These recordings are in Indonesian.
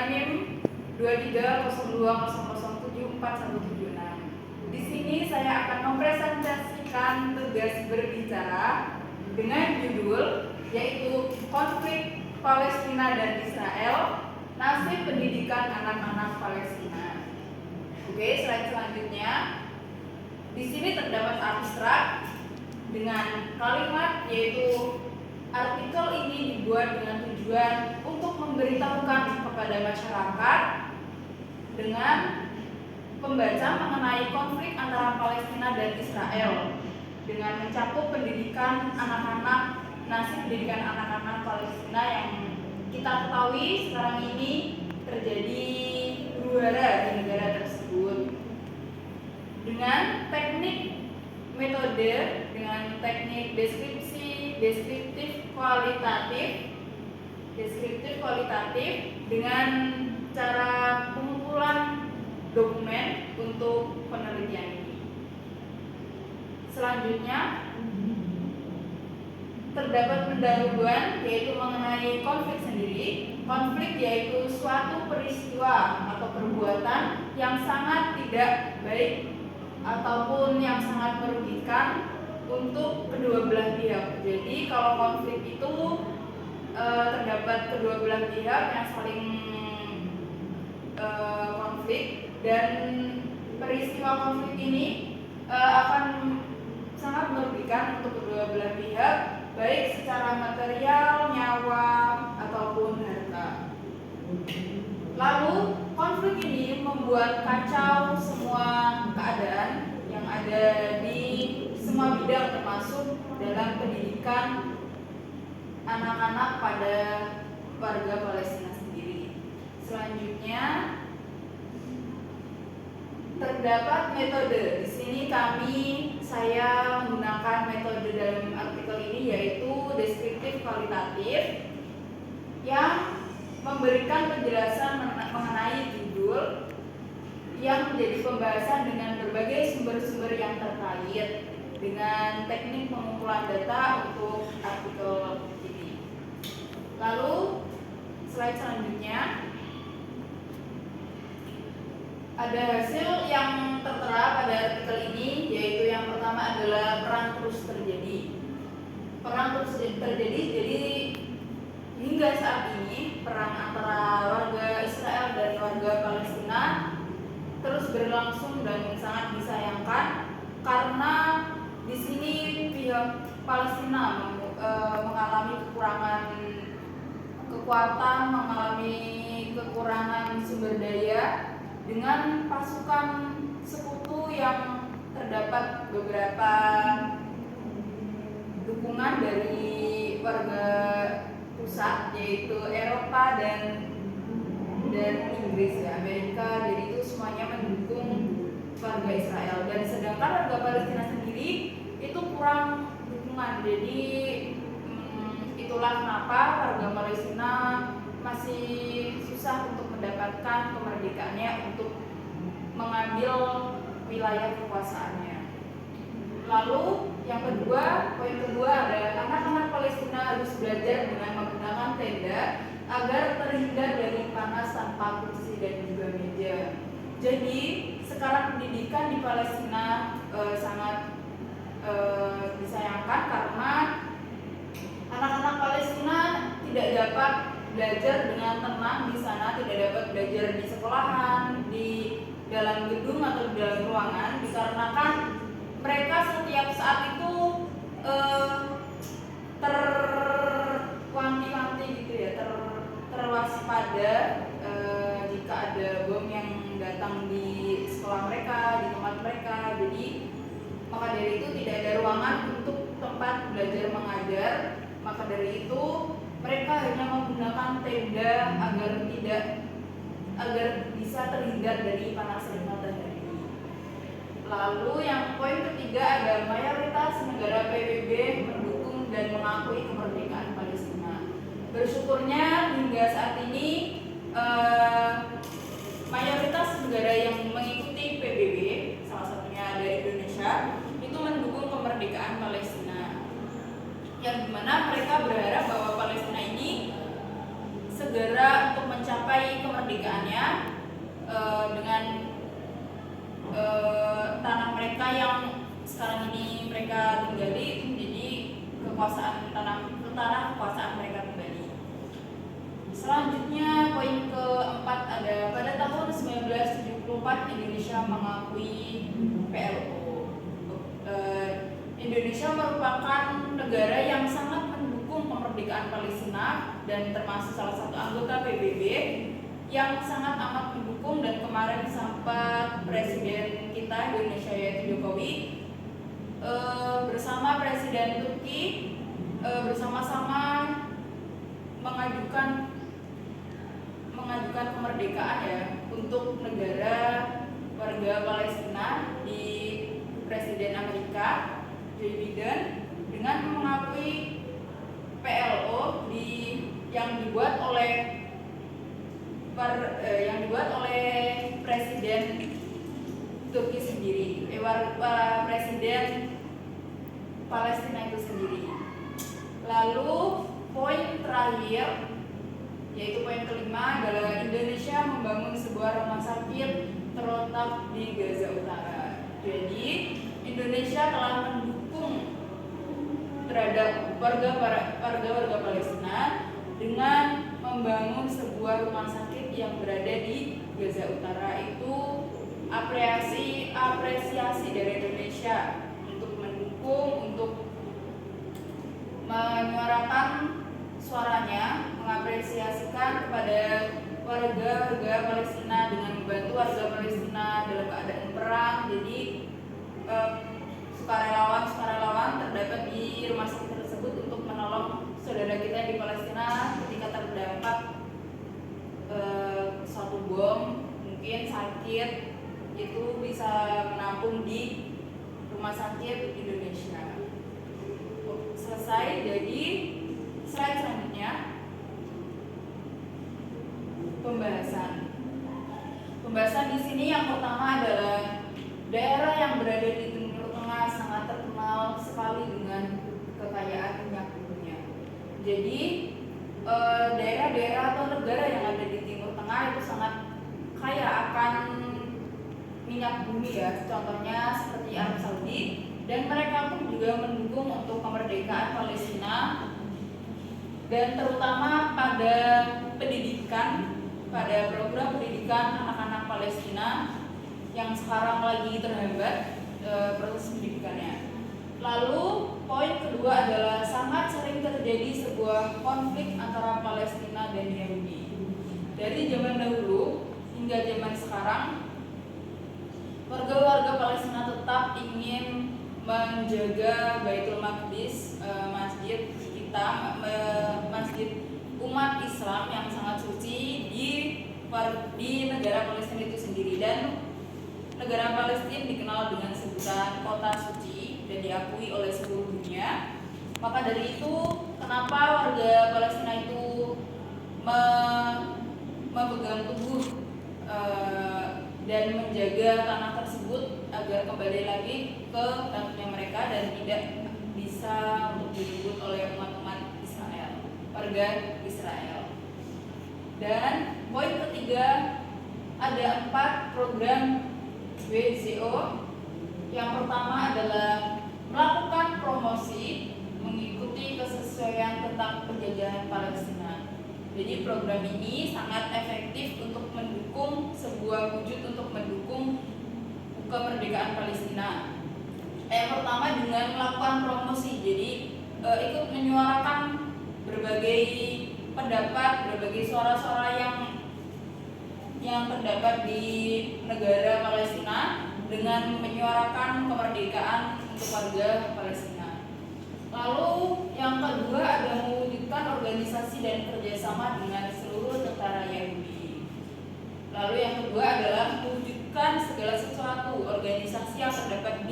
dengan NIM 230200074176. Di sini saya akan mempresentasikan tugas berbicara dengan judul yaitu Konflik Palestina dan Israel, Nasib Pendidikan Anak-anak Palestina. Oke, slide selanjutnya. Di sini terdapat abstrak dengan kalimat yaitu artikel ini dibuat dengan tujuan untuk memberitahukan kepada masyarakat dengan pembaca mengenai konflik antara Palestina dan Israel dengan mencakup pendidikan anak-anak, nasib pendidikan anak-anak Palestina yang kita ketahui sekarang ini terjadi huru-hara di negara tersebut. Dengan teknik metode, dengan teknik deskriptif kualitatif dengan cara pengumpulan dokumen untuk penelitian ini. Selanjutnya terdapat pendahuluan yaitu mengenai konflik sendiri. Konflik yaitu suatu peristiwa atau perbuatan yang sangat tidak baik ataupun yang sangat merugikan untuk kedua belah pihak. Jadi kalau konflik itu terdapat kedua belah pihak yang saling konflik, dan peristiwa konflik ini akan sangat merugikan untuk kedua belah pihak, baik secara material, nyawa, ataupun harta. Lalu konflik ini membuat kacau semua keadaan yang ada di semua bidang, termasuk dalam pendidikan anak-anak pada warga Palestina sendiri. Selanjutnya terdapat metode. Di sini saya menggunakan metode dalam artikel ini yaitu deskriptif kualitatif yang memberikan penjelasan mengenai judul yang menjadi pembahasan dengan berbagai sumber-sumber yang terkait dengan teknik pengumpulan data untuk artikel ini. Lalu slide selanjutnya ada hasil yang tertera pada artikel ini, yaitu yang pertama adalah perang terus terjadi. Perang terus terjadi, jadi hingga saat ini perang antara warga Israel dan warga Palestina terus berlangsung dan sangat disayangkan karena di sini pihak Palestina mengalami kekurangan kekuatan, mengalami kekurangan sumber daya dengan pasukan sekutu yang terdapat beberapa dukungan dari warga pusat yaitu Eropa dan Inggris ya, Amerika. Jadi itu semuanya mendukung warga Israel, dan sedangkan warga Palestina sendiri itu kurang dukungan. Jadi itulah kenapa warga Palestina masih susah untuk mendapatkan kemerdekaannya untuk mengambil wilayah kekuasaannya. Lalu yang kedua, poin kedua adalah anak-anak Palestina harus belajar dengan menggunakan tenda agar terhindar dari panas tanpa kursi dan juga meja. Jadi sekarang pendidikan di Palestina sangat disayangkan karena anak-anak Palestina tidak dapat belajar dengan tenang di sana, tidak dapat belajar di sekolahan, di dalam gedung atau di dalam ruangan, dikarenakan mereka setiap saat itu terwanti-wanti gitu ya, terwaspada jika ada bom yang datang di sekolah mereka, di tempat mereka. Jadi maka dari itu tidak ada ruangan untuk tempat belajar mengajar. Maka dari itu mereka hanya menggunakan tenda agar bisa terhindar dari panasnya matahari. Lalu yang poin ketiga ada mayoritas negara PBB mendukung dan mengakui kemerdekaan Palestina. Bersyukurnya hingga saat ini mayoritas negara yang mengikuti PBB, salah satunya ada Indonesia, itu mendukung kemerdekaan Palestina. Yang dimana mereka berharap bahwa Palestina ini segera untuk mencapai mencapai kemerdekaannya dengan tanah mereka yang sekarang ini mereka tinggali itu menjadi tanah kekuasaan mereka kembali. Selanjutnya poin keempat ada pada tahun 1974 Indonesia mengakui PLO. Indonesia merupakan negara yang sangat mendukung kemerdekaan Palestina dan termasuk salah satu anggota PBB yang sangat amat mendukung, dan kemarin sempat Presiden kita Indonesia yaitu Jokowi bersama Presiden Turki bersama-sama mengajukan kemerdekaan ya untuk negara warga Palestina di Presiden Amerika Joe Biden dengan mengakui PLO yang dibuat oleh Presiden Turki sendiri, Presiden Palestina itu sendiri. Lalu poin terakhir yaitu poin kelima adalah Indonesia membangun sebuah rumah sakit terletak di Gaza Utara. Jadi Indonesia telah mendukung terhadap warga Palestina dengan membangun sebuah rumah sakit yang berada di Gaza Utara. Itu apresiasi dari Indonesia untuk mendukung, untuk menyuarakan suaranya, mengapresiasikan kepada warga Palestina dengan membantu warga Palestina dalam keadaan perang. Jadi sukarelawan terdapat di rumah sakit tersebut untuk menolong saudara kita di Palestina ketika terdampak suatu bom, mungkin sakit, itu bisa menampung di rumah sakit Indonesia. Selesai. Jadi slide selanjutnya pembahasan di sini yang pertama adalah daerah yang berada di Timur Tengah sangat terkenal sekali dengan kekayaan minyak bumi. Jadi daerah-daerah atau negara yang ada di Timur Tengah itu sangat kaya akan minyak bumi ya. Contohnya seperti Arab Saudi, dan mereka pun juga mendukung untuk kemerdekaan Palestina, dan terutama pada pendidikan, pada program pendidikan anak-anak Palestina yang sekarang lagi terhambat proses pendidikannya. Lalu poin kedua adalah sangat sering terjadi sebuah konflik antara Palestina dan Yahudi. Dari zaman dahulu hingga zaman sekarang, warga Palestina tetap ingin menjaga Baitul Maqdis, masjid umat Islam yang sangat suci di negara Palestina itu sendiri. Dan negara Palestina dikenal dengan sebutan kota suci dan diakui oleh seluruh dunia. Maka dari itu, kenapa warga Palestina itu memegang teguh dan menjaga tanah tersebut agar kembali lagi ke tanahnya mereka dan tidak bisa untuk direbut oleh umat-umat Israel, warga Israel. Dan poin ketiga, ada 4 program WZO. Yang pertama adalah melakukan promosi mengikuti kesesuaian tentang penjajahan Palestina. Jadi program ini sangat efektif untuk mendukung sebuah wujud untuk mendukung kemerdekaan Palestina. Yang pertama dengan melakukan promosi, jadi ikut menyuarakan berbagai pendapat, berbagai suara-suara yang terdapat di negara Palestina dengan menyuarakan kemerdekaan untuk warga Palestina. Lalu yang kedua ada mewujudkan organisasi dan kerjasama dengan seluruh tentara Yahudi. Lalu yang kedua adalah mewujudkan segala sesuatu organisasi yang terdapat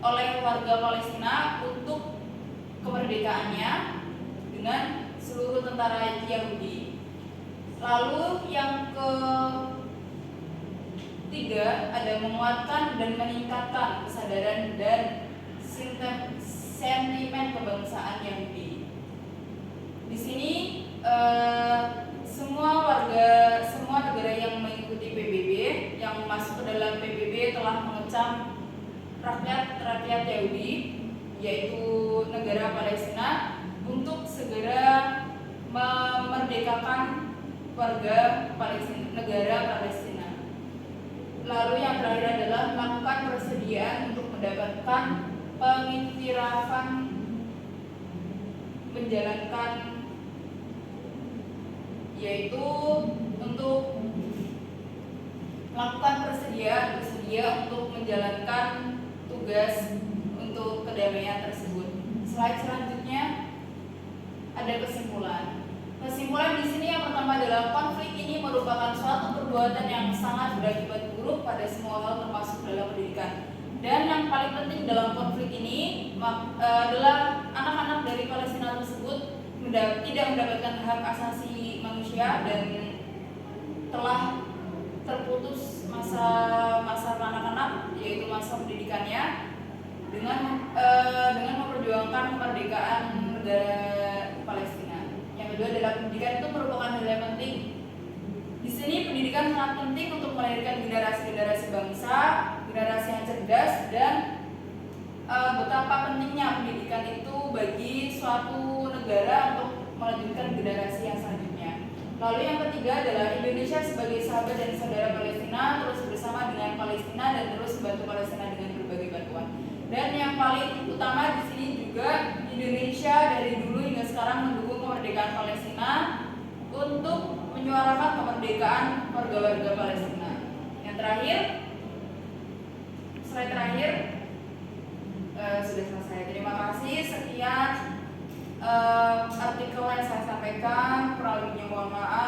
oleh warga Palestina untuk kemerdekaannya dengan seluruh tentara Yahudi. Lalu yang ketiga ada menguatkan dan meningkatkan kesadaran dan sentimen kebangsaan Yahudi. Di sini semua warga dalam PBB telah mengecam rakyat Yahudi, yaitu negara Palestina, untuk segera memerdekakan warga Palestina, negara Palestina. Lalu yang terakhir adalah melakukan persediaan untuk mendapatkan pengiktirafan menjalankan, yaitu untuk melakukan bersedia untuk menjalankan tugas untuk kedamaian tersebut. Slide selanjutnya ada kesimpulan. Kesimpulan di sini yang pertama adalah konflik ini merupakan suatu perbuatan yang sangat berakibat buruk pada semua hal termasuk dalam pendidikan. Dan yang paling penting dalam konflik ini adalah anak-anak dari Palestina tersebut tidak mendapatkan hak asasi manusia dan telah terputus masa anak-anak, yaitu masa pendidikannya, dengan memperjuangkan kemerdekaan negara Palestina. Yang kedua adalah pendidikan itu merupakan hal yang penting. Di sini pendidikan sangat penting untuk melahirkan generasi bangsa, generasi yang cerdas, dan betapa pentingnya pendidikan itu bagi suatu negara untuk melanjutkan generasi yang selanjutnya. Lalu yang ketiga adalah Indonesia sebagai sahabat dan saudara Palestina terus bersama dengan Palestina dan terus membantu Palestina dengan berbagai bantuan. Dan yang paling utama di sini juga Indonesia dari dulu hingga sekarang mendukung kemerdekaan Palestina untuk menyuarakan kemerdekaan warga-warga Palestina. Yang terakhir, slide terakhir sudah selesai. Terima kasih. Sekian artikel yang saya sampaikan. Kurang lebihnya mohon maaf.